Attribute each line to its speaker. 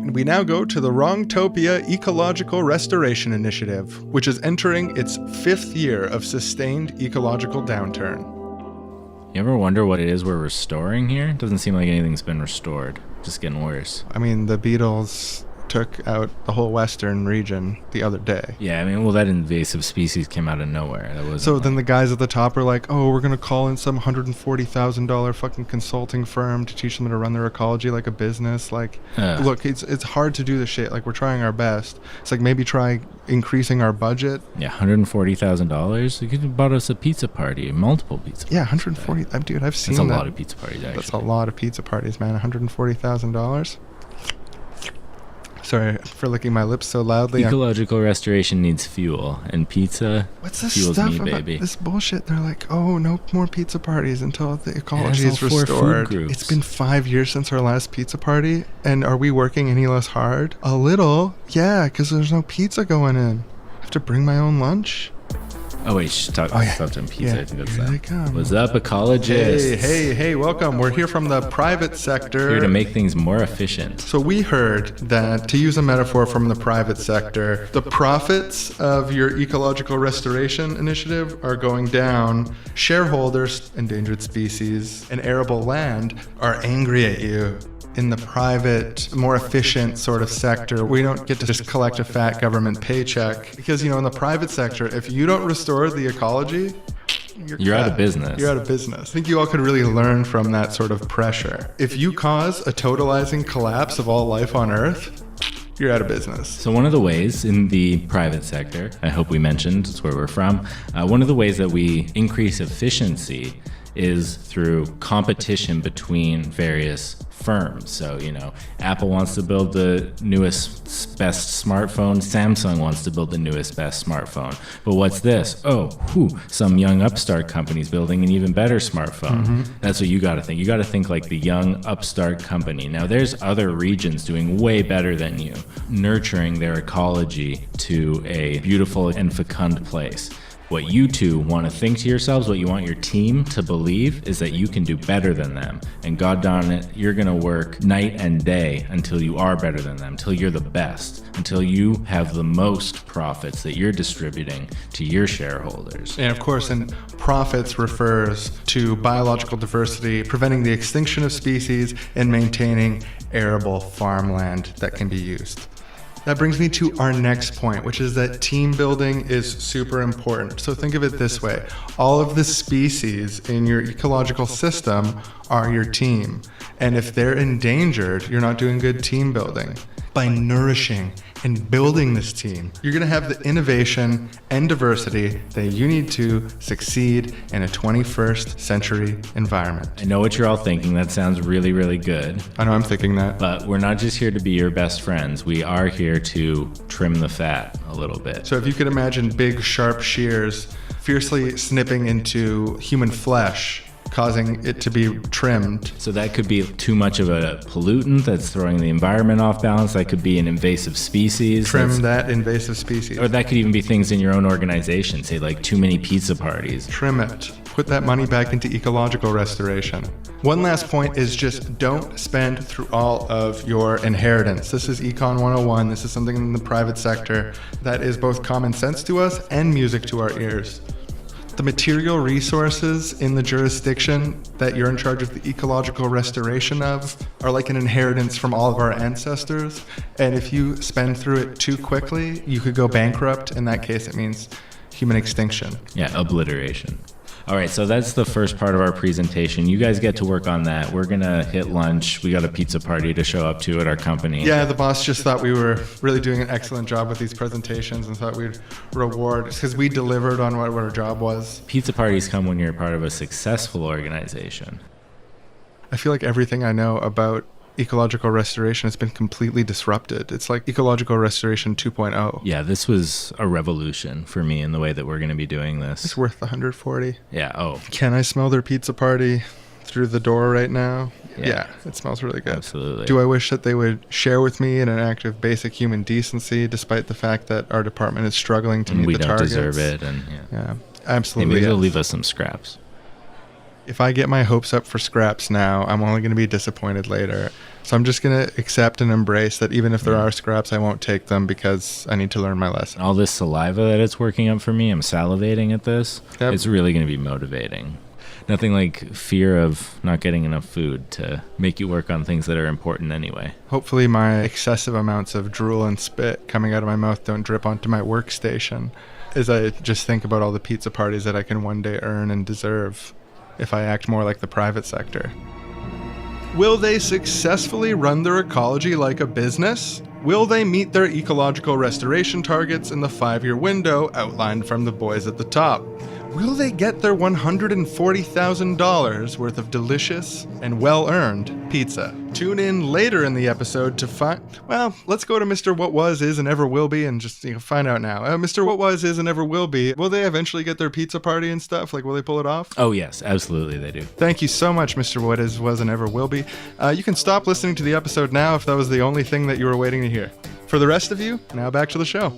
Speaker 1: We now go to the Wrongtopia Ecological Restoration Initiative, which is entering its 5th year of sustained ecological downturn.
Speaker 2: You ever wonder what it is we're restoring here? It doesn't seem like anything's been restored. Just getting worse.
Speaker 1: I mean, the Beatles took out the whole western region the other day.
Speaker 2: Yeah, I mean, well, that invasive species came out of nowhere. That wasn't
Speaker 1: so then the guys at the top are like, oh, we're going to call in some $140,000 fucking consulting firm to teach them to run their ecology like a business. Like, look, it's hard to do this shit. Like, we're trying our best. It's like, maybe try increasing our budget.
Speaker 2: Yeah, $140,000? You could have bought us a pizza party, multiple pizza parties.
Speaker 1: Yeah, 140. Dude, I've seen
Speaker 2: that. That's a
Speaker 1: that.
Speaker 2: lot of pizza parties, actually.
Speaker 1: That's a lot of pizza parties, man. $140,000. Sorry for licking my lips so loudly.
Speaker 2: Ecological restoration needs fuel, and pizza fuels me, baby.
Speaker 1: This bullshit. They're like, oh, no more pizza parties until the ecology is restored. It's been 5 years since our last pizza party, and are we working any less hard? A little, yeah, because there's no pizza going in. I have to bring my own lunch.
Speaker 2: Oh, wait, stop on pizza.
Speaker 1: Yeah,
Speaker 2: I think that's
Speaker 1: here they
Speaker 2: that.
Speaker 1: come.
Speaker 2: What's up, ecologists?
Speaker 1: Hey, welcome. We're here from the private sector.
Speaker 2: Here to make things more efficient.
Speaker 1: So we heard that, to use a metaphor from the private sector, the profits of your ecological restoration initiative are going down. Shareholders, endangered species, and arable land are angry at you. In the private, more efficient sort of sector, we don't get to just collect a fat government paycheck. Because, in the private sector, if you don't restore the ecology, you're
Speaker 2: out of business.
Speaker 1: You're out of business. I think you all could really learn from that sort of pressure. If you cause a totalizing collapse of all life on Earth, you're out of business.
Speaker 2: So one of the ways in the private sector, I hope we mentioned, it's where we're from, one of the ways that we increase efficiency is through competition between various firms. So, Apple wants to build the newest, best smartphone. Samsung wants to build the newest, best smartphone. But what's this? Some young upstart company's building an even better smartphone. Mm-hmm. That's what you got to think. You got to think like the young upstart company. Now, there's other regions doing way better than you, nurturing their ecology to a beautiful and fecund place. What you two want to think to yourselves, what you want your team to believe, is that you can do better than them. And God darn it, you're going to work night and day until you are better than them, until you're the best, until you have the most profits that you're distributing to your shareholders.
Speaker 1: And of course, and profits refers to biological diversity, preventing the extinction of species, and maintaining arable farmland that can be used. That brings me to our next point, which is that team building is super important. So think of it this way. All of the species in your ecological system are your team. And if they're endangered, you're not doing good team building. By nourishing and building this team, you're going to have the innovation and diversity that you need to succeed in a 21st century environment.
Speaker 2: I know what you're all thinking. That sounds really, really good.
Speaker 1: I know I'm thinking that.
Speaker 2: But we're not just here to be your best friends. We are here to trim the fat a little bit.
Speaker 1: So if you could imagine big, sharp shears fiercely snipping into human flesh, causing it to be trimmed.
Speaker 2: So that could be too much of a pollutant that's throwing the environment off balance. That could be an invasive species.
Speaker 1: Trim that invasive species.
Speaker 2: Or that could even be things in your own organization, say like too many pizza parties.
Speaker 1: Trim it. Put that money back into ecological restoration. One last point is just don't spend through all of your inheritance. This is Econ 101. This is something in the private sector that is both common sense to us and music to our ears. The material resources in the jurisdiction that you're in charge of the ecological restoration of are like an inheritance from all of our ancestors. And if you spend through it too quickly, you could go bankrupt. In that case, it means human extinction.
Speaker 2: Yeah, obliteration. All right, so that's the first part of our presentation. You guys get to work on that. We're going to hit lunch. We got a pizza party to show up to at our company.
Speaker 1: Yeah, the boss just thought we were really doing an excellent job with these presentations and thought we'd reward, because we delivered on what our job was.
Speaker 2: Pizza parties come when you're part of a successful organization.
Speaker 1: I feel like everything I know about ecological restoration has been completely disrupted. It's like ecological restoration 2.0.
Speaker 2: Yeah, this was a revolution for me in the way that we're going to be doing this.
Speaker 1: It's worth 140.
Speaker 2: Yeah,
Speaker 1: Can I smell their pizza party through the door right now? Yeah, it smells really good.
Speaker 2: Absolutely.
Speaker 1: Do I wish that they would share with me in an act of basic human decency, despite the fact that our department is struggling to meet the targets?
Speaker 2: We don't deserve it. And
Speaker 1: yeah, absolutely.
Speaker 2: Maybe they'll leave us some scraps.
Speaker 1: If I get my hopes up for scraps now, I'm only going to be disappointed later. So I'm just going to accept and embrace that even if there are scraps, I won't take them because I need to learn my lesson.
Speaker 2: All this saliva that it's working up for me, I'm salivating at this.
Speaker 1: Yep.
Speaker 2: It's really going to be motivating. Nothing like fear of not getting enough food to make you work on things that are important anyway.
Speaker 1: Hopefully my excessive amounts of drool and spit coming out of my mouth don't drip onto my workstation as I just think about all the pizza parties that I can one day earn and deserve if I act more like the private sector. Will they successfully run their ecology like a business? Will they meet their ecological restoration targets in the 5-year window outlined from the boys at the top? Will they get their $140,000 worth of delicious and well-earned pizza? Tune in later in the episode to find... Well, let's go to Mr. What Was, Is, and Ever Will Be and just find out now. Mr. What Was, Is, and Ever Will Be, will they eventually get their pizza party and stuff? Like, will they pull it off?
Speaker 2: Oh, yes, absolutely they do.
Speaker 1: Thank you so much, Mr. What Is, Was, and Ever Will Be. You can stop listening to the episode now if that was the only thing that you were waiting to hear. For the rest of you, now back to the show.